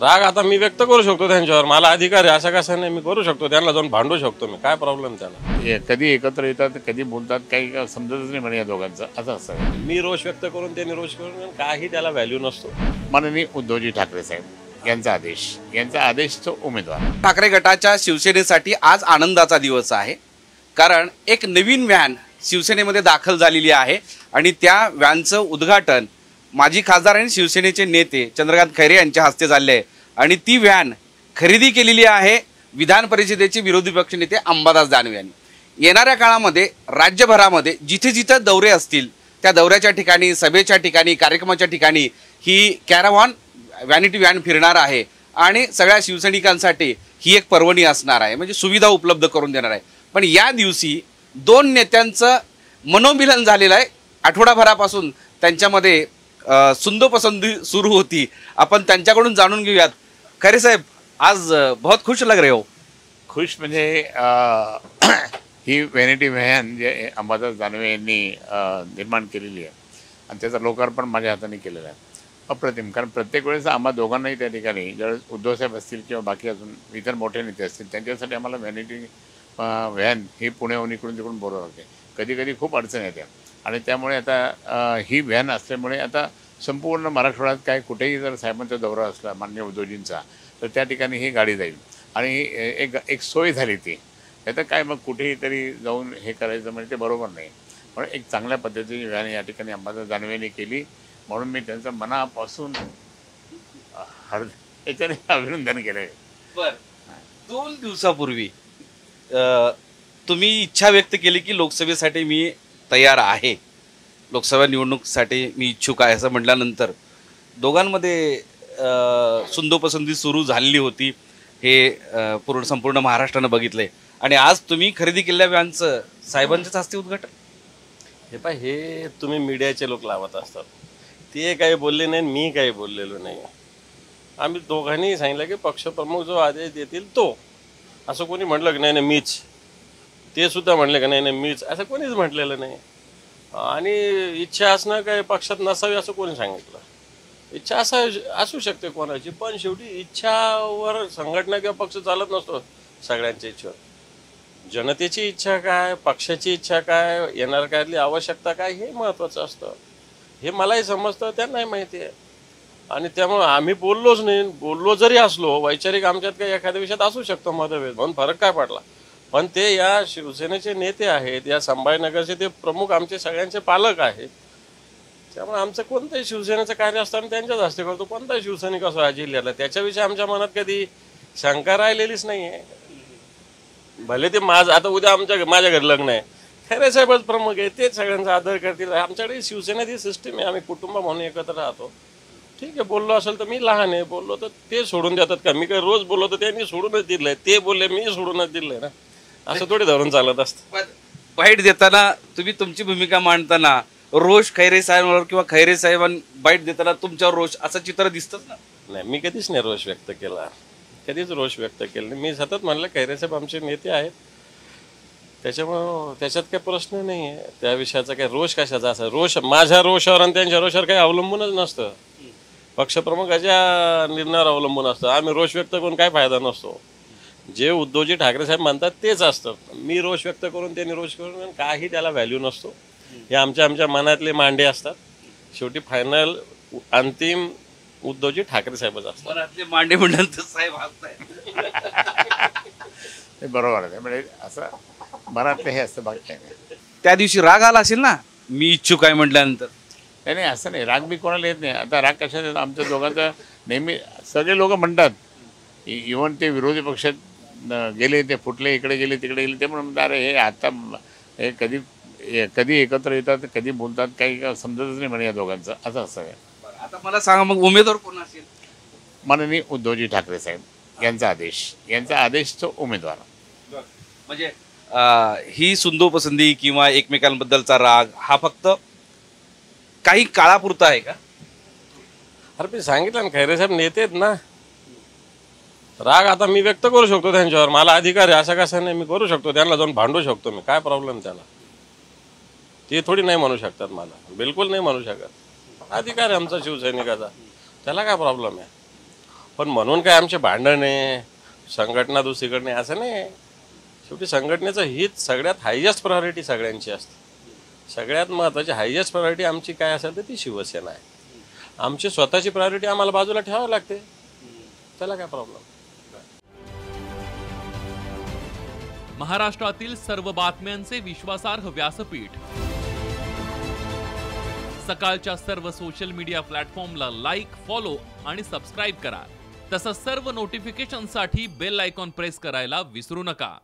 राग आता मी व्यक्त करू शकतो त्यांच्यावर, मला अधिकार आहे, असं कसं नाही, मी करू शकतो, त्यांना जाऊन भांडू शकतो मी, काय प्रॉब्लेम त्याला. कधी एकत्र येतात कधी बोलतात काही समजतच नाही म्हणे या दोघांचं असं असतं. मी रोष व्यक्त करून त्यांनी रोष करून काही त्याला व्हॅल्यू नसतो. माननीय उद्धवजी ठाकरे साहेब यांचा आदेशचा उमेदवार. ठाकरे गटाच्या शिवसेनेसाठी आज आनंदाचा दिवस आहे, कारण एक नवीन व्हॅन शिवसेनेमध्ये दाखल झालेली आहे आणि त्या व्हॅनचं उद्घाटन माजी खासदार आणि शिवसेनेचे नेते चंद्रकांत खैरे यांच्या हस्ते झाले आहे. आणि ती व्हॅन खरेदी केलेली आहे विधान परिषदेचे विरोधी पक्षनेते अंबादास दानवे यांनी. येणाऱ्या काळामध्ये राज्यभरामध्ये जिथे जिथे दौरे असतील त्या दौऱ्याच्या ठिकाणी, सभेच्या ठिकाणी, कार्यक्रमाच्या ठिकाणी ही कॅराव्हॅन व्हॅनिटी व्हॅन फिरणार आहे आणि सगळ्या शिवसैनिकांसाठी ही एक पर्वणी असणार आहे, म्हणजे सुविधा उपलब्ध करून देणार आहे. पण या दिवशी दोन नेत्यांचं मनोमिलन झालेलं आहे. आठवडाभरापासून त्यांच्यामध्ये सुंदोपसंदी सुरू होती. आपण त्यांच्याकडून जाणून घेऊयात. खैरे साहेब, आज बहुत खुश लग रहे हो. खुश म्हणजे ही व्हॅनिटी व्हॅन जे अंबादास दानवे यांनी निर्माण केलेली आहे आणि त्याचं लोकार्पण माझ्या हाताने केलेलं आहे. अप्रतिम. कारण प्रत्येक वेळेस आम्हा दोघांनाही त्या ठिकाणी ज्यावेळेस उद्धवसाहेब असतील किंवा बाकी अजून इतर मोठे नेते असतील त्यांच्यासाठी आम्हाला व्हॅनिटी व्हॅन ही पुण्याहून इकडून तिकडून बोलवलं होते. कधी कधी खूप अडचण येते आणि त्यामुळे आता ही व्हॅन असल्यामुळे आता संपूर्ण मराठवाड्यात काय कुठेही जर साहेबांचा दौरा असला माननीय उद्धवजींचा तर त्या ठिकाणी ही गाडी जाईल आणि एक सोय झाली ती. आता काय मग कुठेही तरी जाऊन हे करायचं म्हणजे ते बरोबर नाही. पण एक चांगल्या पद्धतीची व्हॅन या ठिकाणी अंबादास दानवेंनी केली म्हणून मी त्यांचं मनापासून याच्याने अभिनंदन केलं आहे. बरं, 2 दिवसापूर्वी तुम्ही इच्छा व्यक्त केली की लोकसभेसाठी मी तयार आहे, लोकसभा निवडणुकीसाठी मी इच्छुक आहे असं म्हटल्यानंतर दोघांमध्ये सुंदोपसंदी सुरू झालेली होती. हे संपूर्ण महाराष्ट्रानं बघितलंय आणि आज तुम्ही खरेदी केलेल्या व्हॅनचं साहेबांच्याच हस्ते उद्घाटन. हे तुम्ही मीडियाचे लोक लावत असतात. ते काही बोलले नाही, मी काही बोललेलो नाही. आम्ही दोघांनी सांगितलं की पक्षप्रमुख जो आदेश देतील तो. असं कोणी म्हटलं की नाही मीच, ते सुद्धा म्हणले का नाही मीच, असं कोणीच म्हटलेलं नाही. आणि इच्छा असणं काय पक्षात नसावी असं कोणी सांगितलं. इच्छा असू शकते कोणाची, पण शेवटी इच्छावर संघटना किंवा पक्ष चालत नसतो. सगळ्यांच्या इच्छेवर जनतेची इच्छा काय, पक्षाची इच्छा काय, येणार काळातली आवश्यकता काय हे महत्त्वाचं असतं. हे मलाही समजतं, त्यांनाही माहिती आहे. आणि त्यामुळे आम्ही बोललोच नाही. बोललो जरी असलो वैचारिक आमच्यात काही एखाद्या विषयात असू शकतो मतभेद, म्हणून फरक काय पडला. पण ते या शिवसेनेचे नेते आहेत, या संभाजीनगरचे ते प्रमुख आमचे सगळ्यांचे पालक आहेत. त्यामुळे आमचं कोणतंही शिवसेनेचं कार्य असताना त्यांच्याच हस्ते करतो. कोणताही शिवसैनिक असो या जिल्ह्यातला, त्याच्याविषयी आमच्या मनात कधी शंका राहिलेलीच नाही आहे. भले ते आता उद्या माझ्या घरी लग्न आहे, खैरे साहेबच प्रमुख आहे, तेच सगळ्यांचा आदर करतील. आमच्याकडे शिवसेनेची सिस्टीम आहे, आम्ही कुटुंब म्हणून एकत्र राहतो. ठीक आहे, बोललो असेल तर मी लहान आहे, बोललो तर ते सोडून देतात का? मी काही रोज बोललो तर त्यांनी सोडूनच दिलंय, ते बोलले मी सोडूनच दिलंय ना, असं थोडी धरून चालत असतं. बाईट देताना तुम्ही तुमची भूमिका मांडताना रोष खैरे साहेबांवर किंवा खैरे साहेबांना बाईट देताना तुमच्यावर रोष असं चित्र दिसतच ना. नाही, मी कधीच नाही रोष व्यक्त केला, कधीच रोष व्यक्त केला नाही. मी सतत म्हणलं खैरे साहेब आमचे नेते आहेत, त्याच्यामुळं त्याच्यात काही प्रश्न नाही आहे. त्या विषयाचा काही रोष कशाचा असा रोष माझ्या रोषावर आणि त्यांच्या रोषावर काही अवलंबूनच नसतं. पक्षप्रमुखाच्या निर्णयावर अवलंबून असतं. आम्ही रोष व्यक्त करून काय फायदा नसतो. जे उद्धवजी ठाकरे साहेब म्हणतात तेच असतं. मी रोष व्यक्त करून त्यांनी रोष करून काही त्याला व्हॅल्यू नसतो. हे आमच्या मनातले मांडे असतात. शेवटी फायनल अंतिम उद्धवजी ठाकरे साहेबच असतात. मनातले मांडे म्हणल्यानंतर साहेब हे बरोबर आहे. म्हणजे असं मनातले हे असतं, बाकी काय नाही. त्या दिवशी राग आला असेल ना, मी इच्छुक आहे म्हटल्यानंतर. नाही असं नाही, राग बी कोणाला येत नाही. आता राग कशात येतो? आमच्या दोघांचा नेहमी सगळे लोक म्हणतात, इव्हन ते विरोधी पक्षात गेले, ते फुटले, इकडे गेले तिकडे गेले, ते म्हणतात अरे हे आता हे कधी एकत्र येतात कधी बोलतात काही समजतच नाही म्हणे या दोघांचं असं असं आहे. आता मला सांगा मग उमेदवार कोण असेल? माननीय उद्धवजी ठाकरे साहेब यांचा आदेशचा उमेदवार. म्हणजे ही सुंदोपसंदी किंवा एकमेकांबद्दलचा राग हा फक्त काही काळापुरता आहे का? अरे मी सांगितलं ना, खैरे साहेब नेते आहेत ना. राग आता मी व्यक्त करू शकतो त्यांच्यावर, मला अधिकार आहे, असं कसं नाही, मी करू शकतो, त्यांना जाऊन भांडू शकतो मी, काय प्रॉब्लेम त्याला. ते थोडी नाही म्हणू शकतात मला, बिलकुल नाही म्हणू शकत. अधिकार आहे आमचा शिवसैनिकाचा, त्याला काय प्रॉब्लेम आहे. पण म्हणून काय आमचे भांडण आहे, संघटना दुसरीकडे असं नाही. शेवटी संघटनेचं हित सगळ्यात हायएस्ट प्रायोरिटी सगळ्यांची असते. सगळ्यात महत्त्वाची हायएस्ट प्रायोरिटी आमची काय असेल तर ती शिवसेना आहे. आमची स्वतःची प्रायोरिटी आम्हाला बाजूला ठेवावी लागते, त्याला काय प्रॉब्लेम. महाराष्ट्रातील सर्व बातम्यांचे विश्वासार्ह व्यासपीठ, सकाळच्या सर्व सोशल मीडिया प्लॅटफॉर्मला लाईक, फॉलो आणि सबस्क्राईब करा. तसंच सर्व नोटिफिकेशनसाठी बेल आयकॉन प्रेस करायला विसरू नका.